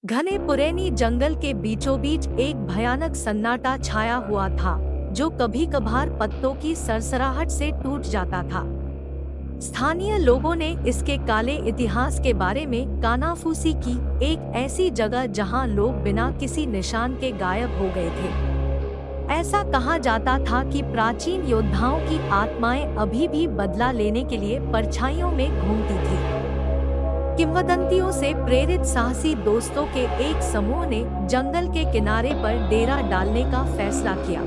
घने पुरैनी जंगल के बीचों बीच एक भयानक सन्नाटा छाया हुआ था, जो कभी कभार पत्तों की सरसराहट से टूट जाता था। स्थानीय लोगों ने इसके काले इतिहास के बारे में कानाफूसी की, एक ऐसी जगह जहां लोग बिना किसी निशान के गायब हो गए थे। ऐसा कहा जाता था कि प्राचीन योद्धाओं की आत्माएं अभी भी बदला लेने के लिए परछाइयों में घूमती थी। किंवदंतियों से प्रेरित साहसी दोस्तों के एक समूह ने जंगल के किनारे पर डेरा डालने का फैसला किया।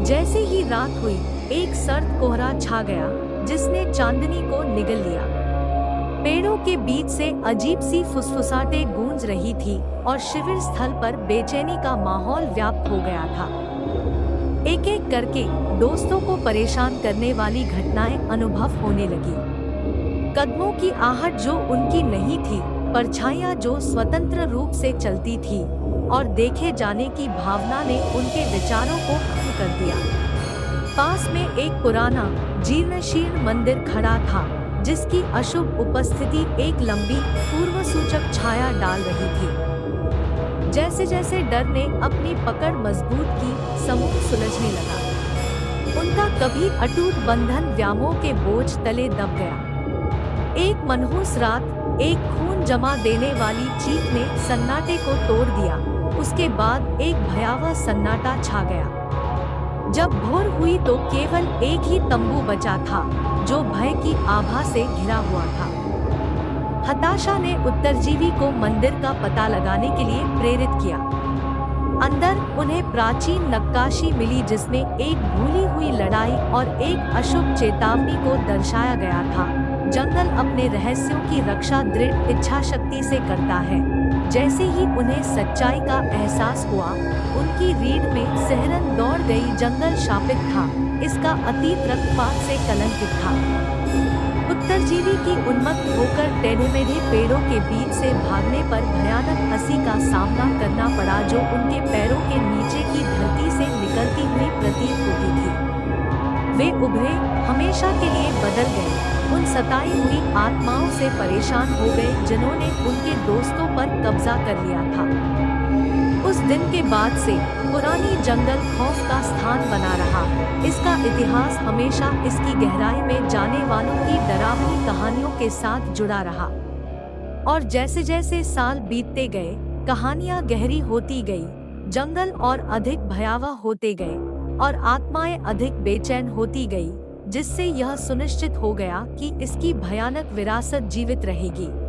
जैसे ही रात हुई, एक सर्द कोहरा छा गया, जिसने चांदनी को निगल लिया। पेड़ों के बीच से अजीब सी फुसफुसाहटें गूंज रही थी और शिविर स्थल पर बेचैनी का माहौल व्याप्त हो गया था। एक एक करके दोस्तों को परेशान करने वाली घटनाएं अनुभव होने लगी। कदमों की आहट जो उनकी नहीं थी, परछाइयां जो स्वतंत्र रूप से चलती थी, और देखे जाने की भावना ने उनके विचारों को खत्म कर दिया। पास में एक पुराना जीर्णशीर्ण मंदिर खड़ा था, जिसकी अशुभ उपस्थिति एक लंबी पूर्वसूचक छाया डाल रही थी। जैसे जैसे डर ने अपनी पकड़ मजबूत की, समूह सुलझने लगा। उनका कभी अटूट बंधन व्यामोह के बोझ तले दब गया। एक मनहूस रात, एक खून जमा देने वाली चीख ने सन्नाटे को तोड़ दिया। उसके बाद एक भयावह सन्नाटा छा गया। जब भोर हुई तो केवल एक ही तंबू बचा था, जो भय की आभा से घिरा हुआ था। हताशा ने उत्तरजीवी को मंदिर का पता लगाने के लिए प्रेरित किया। अंदर उन्हें प्राचीन नक्काशी मिली, जिसमें एक भूली हुई लड़ाई और एक अशुभ चेतावनी को दर्शाया गया था। जंगल अपने रहस्यों की रक्षा दृढ़ इच्छा शक्ति से करता है। जैसे ही उन्हें सच्चाई का एहसास हुआ, उनकी रीढ़ में सिहरन दौड़ गई। जंगल शापित था, इसका अतीत रक्तपात से कलंकित था। उत्तरजीवी की उन्मत्त होकर टेढ़े-मेढ़े पेड़ों के बीच से भागने पर भयानक हंसी का सामना करना पड़ा, जो उनके पैरों के नीचे की धरती से निकलती हुई प्रतीत होती थी। वे उभरे, हमेशा के लिए बदल गए, उन सताई हुई आत्माओं से परेशान हो गए जिन्होंने उनके दोस्तों पर कब्जा कर लिया था। उस दिन के बाद से पुरानी जंगल खौफ का स्थान बना रहा। इसका इतिहास हमेशा इसकी गहराई में जाने वालों की डरावनी कहानियों के साथ जुड़ा रहा। और जैसे जैसे साल बीतते गए, कहानियां गहरी होती गई, जंगल और अधिक भयावह होते गए, और आत्माएं अधिक बेचैन होती गई, जिससे यह सुनिश्चित हो गया कि इसकी भयानक विरासत जीवित रहेगी।